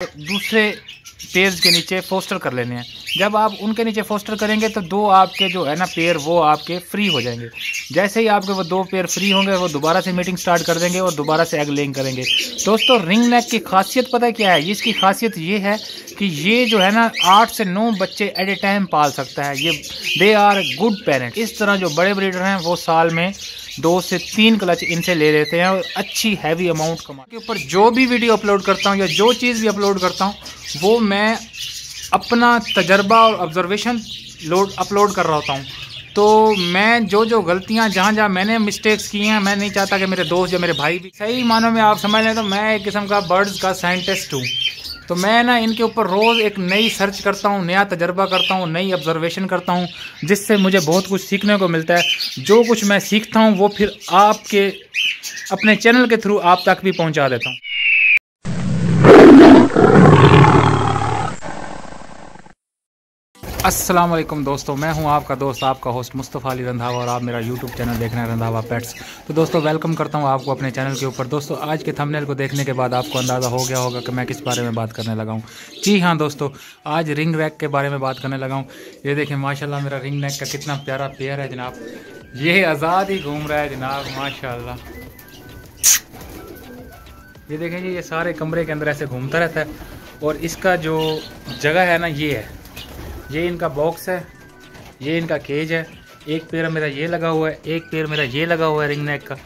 दूसरे पेयर्स के नीचे फोस्टर कर लेने हैं। जब आप उनके नीचे फोस्टर करेंगे तो दो आपके जो है ना पेयर वो आपके फ्री हो जाएंगे। जैसे ही आपके वो दो पेयर फ्री होंगे वो दोबारा से मीटिंग स्टार्ट कर देंगे और दोबारा से एग लेइंग करेंगे। दोस्तों रिंग नेक की खासियत पता है क्या है? इसकी खासियत ये है कि ये जो है ना 8 से 9 बच्चे एट ए टाइम पाल सकता है। ये दे आर गुड पेरेंट। इस तरह जो बड़े ब्रीडर हैं वो साल में 2 से 3 क्लच इनसे ले लेते हैं और अच्छी हैवी अमाउंट कमा के ऊपर जो भी वीडियो अपलोड करता हूँ या जो चीज़ भी अपलोड करता हूँ वो मैं अपना तजर्बा और ऑब्जर्वेशन अपलोड कर रहा होता हूँ। तो मैं जो गलतियाँ जहाँ मैंने मिस्टेक्स की हैं, मैं नहीं चाहता कि मेरे दोस्त या मेरे भाई भी सही मानों में आप समझ लें तो मैं एक किस्म का बर्ड्स का साइंटिस्ट हूँ। तो मैं ना इनके ऊपर रोज़ एक नई सर्च करता हूँ, नया तजर्बा करता हूँ, नई ऑब्जर्वेशन करता हूँ, जिससे मुझे बहुत कुछ सीखने को मिलता है। जो कुछ मैं सीखता हूँ वो फिर आपके अपने चैनल के थ्रू आप तक भी पहुँचा देता हूँ। अस्सलाम वालेकुम दोस्तों, मैं हूं आपका दोस्त, आपका होस्ट मुस्तफ़ा अली रंधावा और आप मेरा यूट्यूब चैनल देख रहे हैं रंधावा पेट्स। तो दोस्तों वेलकम करता हूं आपको अपने चैनल के ऊपर। दोस्तों आज के थंबनेल को देखने के बाद आपको अंदाज़ा हो गया होगा कि मैं किस बारे में बात करने लगा हूं। जी हाँ दोस्तों, आज रिंग नेक के बारे में बात करने लगा हूँ। ये देखें माशाल्लाह मेरा रिंग नेक का कितना प्यारा पेयर है जनाब। ये आज़ाद ही घूम रहा है जनाब माशाल्लाह। ये देखें जी, ये सारे कमरे के अंदर ऐसे घूमता रहता है और इसका जो जगह है ना ये इनका बॉक्स है, ये इनका केज है। एक पैर मेरा ये लगा हुआ है, एक पैर मेरा ये लगा हुआ है रिंग नेक का,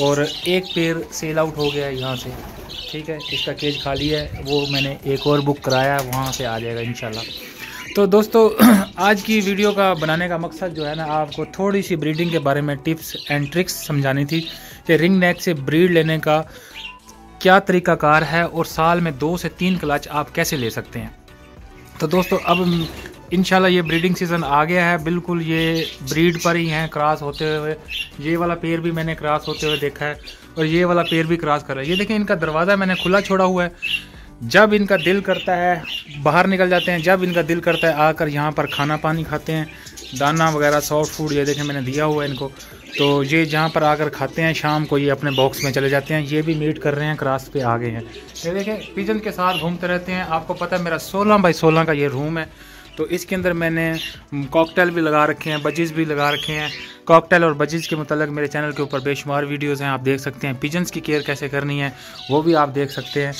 और एक पैर सेल आउट हो गया है यहाँ से। ठीक है, इसका केज खाली है, वो मैंने एक और बुक कराया है, वहाँ से आ जाएगा इंशाल्लाह। तो दोस्तों आज की वीडियो का बनाने का मकसद जो है ना, आपको थोड़ी सी ब्रीडिंग के बारे में टिप्स एंड ट्रिक्स समझानी थी कि रिंग नेक से ब्रीड लेने का क्या तरीकाकार है और साल में 2 से 3 क्लच आप कैसे ले सकते हैं। तो दोस्तों अब इंशाल्लाह ये ब्रीडिंग सीज़न आ गया है, बिल्कुल ये ब्रीड पर ही हैं क्रॉस होते हुए। ये वाला पेयर भी मैंने क्रॉस होते हुए देखा है और ये वाला पेयर भी क्रॉस कर रहा है। ये देखें इनका दरवाज़ा मैंने खुला छोड़ा हुआ है। जब इनका दिल करता है बाहर निकल जाते हैं, जब इनका दिल करता है आकर यहाँ पर खाना पानी खाते हैं, दाना वगैरह सॉफ्ट फूड ये देखें मैंने दिया हुआ है इनको। तो ये जहाँ पर आकर खाते हैं, शाम को ये अपने बॉक्स में चले जाते हैं। ये भी मीट कर रहे हैं, क्रॉस पे आ गए हैं। ये देखें पिजन के साथ घूमते रहते हैं। आपको पता है मेरा 16 बाई 16 का ये रूम है, तो इसके अंदर मैंने कॉकटेल भी लगा रखे हैं, बजीज़ भी लगा रखे हैं। कॉकटेल और बजीज़ के मुतालिक मेरे चैनल के ऊपर बेशुमार वीडियोस हैं, आप देख सकते हैं। पिजन्स की केयर कैसे करनी है वो भी आप देख सकते हैं।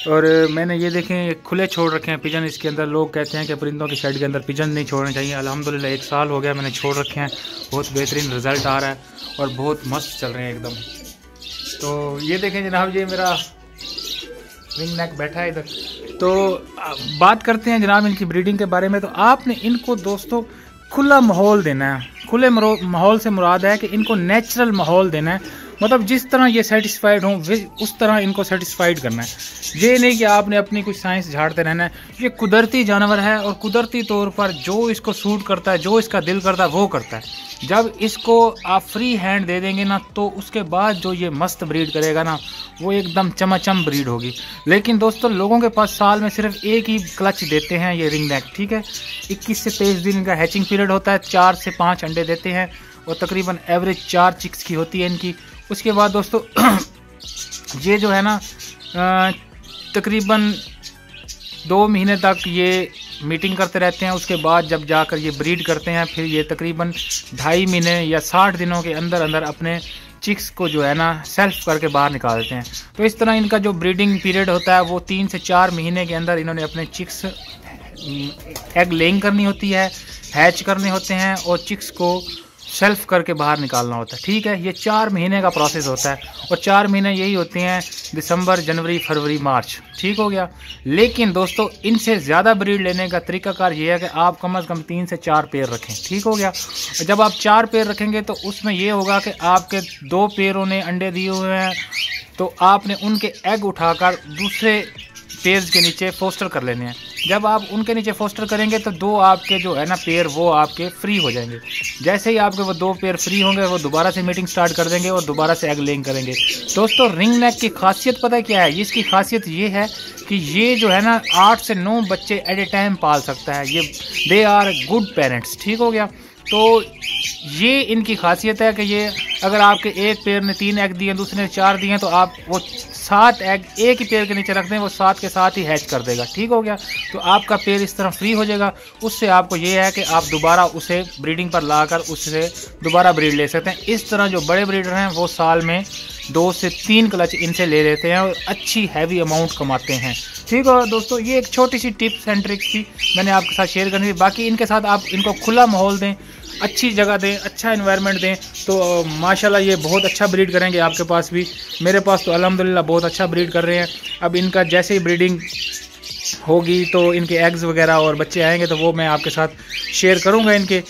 और मैंने ये देखें खुले छोड़ रखे हैं पिजन इसके अंदर। लोग कहते हैं कि परिंदों की शेड के अंदर पिजन नहीं छोड़ने चाहिए। अल्हम्दुलिल्लाह 1 साल हो गया मैंने छोड़ रखे हैं, बहुत बेहतरीन रिज़ल्ट आ रहा है और बहुत मस्त चल रहे हैं एकदम। तो ये देखें जनाब, ये मेरा रिंग नेक बैठा है इधर। तो बात करते हैं जनाब इनकी ब्रीडिंग के बारे में। तो आपने इनको दोस्तों खुला माहौल देना है। खुले माहौल से मुराद है कि इनको नेचुरल माहौल देना है, मतलब जिस तरह ये सेटिस्फाइड हों उस तरह इनको सेटिस्फाइड करना है। ये नहीं कि आपने अपनी कुछ साइंस झाड़ते रहना है। ये कुदरती जानवर है और कुदरती तौर पर जो इसको सूट करता है, जो इसका दिल करता है वो करता है। जब इसको आप फ्री हैंड दे देंगे ना, तो उसके बाद जो ये मस्त ब्रीड करेगा ना, वो एकदम चमाचम ब्रीड होगी। लेकिन दोस्तों लोगों के पास साल में सिर्फ एक ही क्लच देते हैं ये रिंग नेक। ठीक है, 21 से 23 दिन इनका हैचिंग पीरियड होता है, 4 से 5 अंडे देते हैं और तकरीबन एवरेज 4 चिक्स की होती है इनकी। उसके बाद दोस्तों ये जो है ना तकरीबन 2 महीने तक ये मीटिंग करते रहते हैं। उसके बाद जब जाकर ये ब्रीड करते हैं, फिर ये तकरीबन 2.5 महीने या 60 दिनों के अंदर अंदर अपने चिक्स को जो है ना सेल्फ करके बाहर निकाल देते हैं। तो इस तरह इनका जो ब्रीडिंग पीरियड होता है वो 3 से 4 महीने के अंदर इन्होंने अपने चिक्स एग लेइंग करनी होती है, हैच करने होते हैं और चिक्स को सेल्फ करके बाहर निकालना होता है। ठीक है, ये 4 महीने का प्रोसेस होता है और 4 महीने यही होते हैं दिसंबर, जनवरी, फरवरी, मार्च। ठीक हो गया। लेकिन दोस्तों इनसे ज़्यादा ब्रीड लेने का तरीकाकार ये है कि आप कम से कम 3 से 4 पेयर रखें। ठीक हो गया। जब आप 4 पेयर रखेंगे तो उसमें ये होगा कि आपके 2 पेयरों ने अंडे दिए हुए हैं, तो आपने उनके एग उठाकर दूसरे पेयर्स के नीचे फोस्टर कर लेने हैं। जब आप उनके नीचे फोस्टर करेंगे तो 2 आपके जो है ना पेयर वो आपके फ्री हो जाएंगे। जैसे ही आपके वो 2 पेयर फ्री होंगे वो दोबारा से मीटिंग स्टार्ट कर देंगे और दोबारा से एग लेइंग करेंगे। दोस्तों रिंग नेक की खासियत पता है क्या है? इसकी खासियत ये है कि ये जो है ना 8 से 9 बच्चे एट ए टाइम पाल सकता है। ये दे आर गुड पेरेंट्स। ठीक हो गया। तो ये इनकी खासियत है कि ये अगर आपके एक पेयर ने 3 एग दिए, दूसरे ने 4 दिए, तो आप वो 7 एग एक ही पेड़ के नीचे रख दें, वो 7 के साथ ही हैच कर देगा। ठीक हो गया, तो आपका पेड़ इस तरह फ्री हो जाएगा। उससे आपको ये है कि आप दोबारा उसे ब्रीडिंग पर लाकर उससे दोबारा ब्रीड ले सकते हैं। इस तरह जो बड़े ब्रीडर हैं वो साल में 2 से 3 क्लच इनसे ले लेते हैं और अच्छी हैवी अमाउंट कमाते हैं। ठीक है दोस्तों, ये एक छोटी सी टिप्स एंड ट्रिक्स थी, मैंने आपके साथ शेयर करनी थी। बाकी इनके साथ आप इनको खुला माहौल दें, अच्छी जगह दें, अच्छा इन्वायरमेंट दें, तो माशाल्लाह ये बहुत अच्छा ब्रीड करेंगे। आपके पास भी, मेरे पास तो अल्हम्दुलिल्लाह बहुत अच्छा ब्रीड कर रहे हैं। अब इनका जैसे ही ब्रीडिंग होगी तो इनके एग्स वगैरह और बच्चे आएंगे तो वो मैं आपके साथ शेयर करूँगा, इनके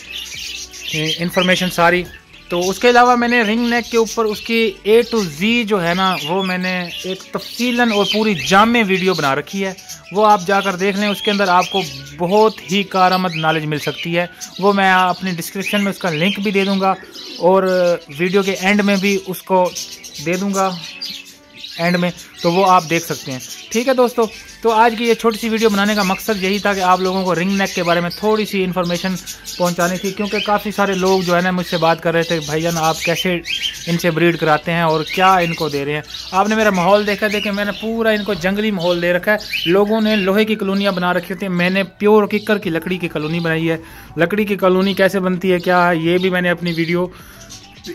इंफॉर्मेशन सारी। तो उसके अलावा मैंने रिंग नेक के ऊपर उसकी A to Z जो है ना, वो मैंने एक तफसीलन और पूरी जामे वीडियो बना रखी है, वो आप जाकर देख लें। उसके अंदर आपको बहुत ही कारआमद नॉलेज मिल सकती है। वो मैं अपनी डिस्क्रिप्शन में उसका लिंक भी दे दूंगा और वीडियो के एंड में भी उसको दे दूंगा एंड में, तो वो आप देख सकते हैं। ठीक है दोस्तों, तो आज की ये छोटी सी वीडियो बनाने का मकसद यही था कि आप लोगों को रिंग नेक के बारे में थोड़ी सी इन्फॉर्मेशन पहुंचानी थी, क्योंकि काफ़ी सारे लोग जो है ना मुझसे बात कर रहे थे, भाईजान आप कैसे इनसे ब्रीड कराते हैं और क्या इनको दे रहे हैं। आपने मेरा माहौल देखा, देखे मैंने पूरा इनको जंगली माहौल दे रखा है। लोगों ने लोहे की कॉलोनियाँ बना रखी थी, मैंने प्योर किक्कर की लकड़ी की कॉलोनी बनाई है। लकड़ी की कॉलोनी कैसे बनती है, क्या है, ये भी मैंने अपनी वीडियो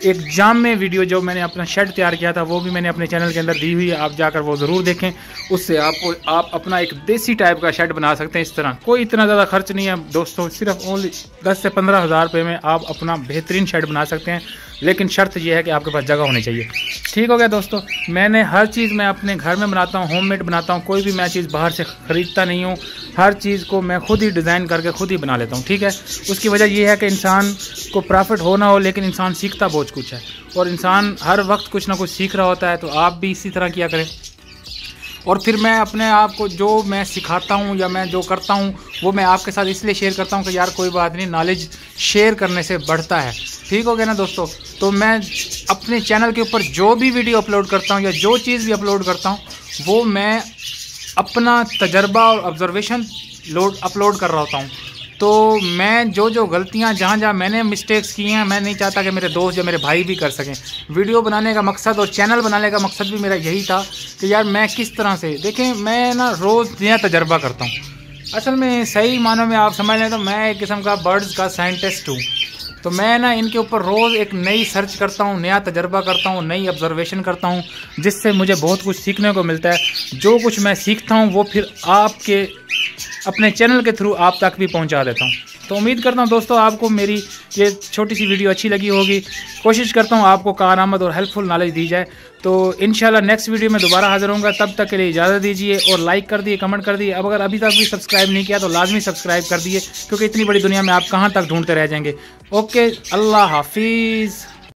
एक जाम में वीडियो जो मैंने अपना शेड तैयार किया था वो भी मैंने अपने चैनल के अंदर दी हुई है, आप जाकर वो ज़रूर देखें। उससे आप अपना एक देसी टाइप का शेड बना सकते हैं। इस तरह कोई इतना ज़्यादा खर्च नहीं है दोस्तों, सिर्फ ओनली 10 से 15 हज़ार रुपये में आप अपना बेहतरीन शेड बना सकते हैं, लेकिन शर्त यह है कि आपके पास जगह होनी चाहिए। ठीक हो गया दोस्तों, मैंने हर चीज़ मैं अपने घर में बनाता हूँ, होममेड बनाता हूँ, कोई भी मैं चीज़ बाहर से ख़रीदता नहीं हूँ। हर चीज़ को मैं खुद ही डिज़ाइन करके खुद ही बना लेता हूँ। ठीक है, उसकी वजह यह है कि इंसान को प्रॉफिट हो ना हो, लेकिन इंसान सीखता बहुत कुछ है और इंसान हर वक्त कुछ ना कुछ सीख रहा होता है। तो आप भी इसी तरह किया करें। और फिर मैं अपने आप को जो मैं सिखाता हूँ या मैं जो करता हूँ वो मैं आपके साथ इसलिए शेयर करता हूँ कि यार कोई बात नहीं, नॉलेज शेयर करने से बढ़ता है। ठीक हो गया ना दोस्तों, तो मैं अपने चैनल के ऊपर जो भी वीडियो अपलोड करता हूँ या जो चीज़ भी अपलोड करता हूँ वो मैं अपना तजर्बा और ऑब्जर्वेशन अपलोड कर रहा होता हूँ। तो मैं जो गलतियां जहाँ मैंने मिस्टेक्स की हैं, मैं नहीं चाहता कि मेरे दोस्त या मेरे भाई भी कर सकें। वीडियो बनाने का मकसद और चैनल बनाने का मकसद भी मेरा यही था कि यार मैं किस तरह से, देखें मैं ना रोज़ नया तजर्बा करता हूँ। असल में सही मानों में आप समझ लें तो मैं एक किस्म का बर्ड्स का साइंटिस्ट हूँ। तो मैं ना इनके ऊपर रोज़ एक नई सर्च करता हूँ, नया तजर्बा करता हूँ, नई ऑब्जर्वेशन करता हूँ, जिससे मुझे बहुत कुछ सीखने को मिलता है। जो कुछ मैं सीखता हूँ वो फिर आपके अपने चैनल के थ्रू आप तक भी पहुंचा देता हूं। तो उम्मीद करता हूं दोस्तों आपको मेरी ये छोटी सी वीडियो अच्छी लगी होगी। कोशिश करता हूं आपको कारआमद और हेल्पफुल नॉलेज दी जाए। तो इंशाल्लाह नेक्स्ट वीडियो में दोबारा हाजिर होऊंगा, तब तक के लिए इजाज़त दीजिए और लाइक कर दिए, कमेंट कर दिए। अब अगर अभी तक भी सब्सक्राइब नहीं किया तो लाजमी सब्सक्राइब कर दिए, क्योंकि इतनी बड़ी दुनिया में आप कहाँ तक ढूंढते रह जाएंगे। ओके, अल्लाह हाफिज़।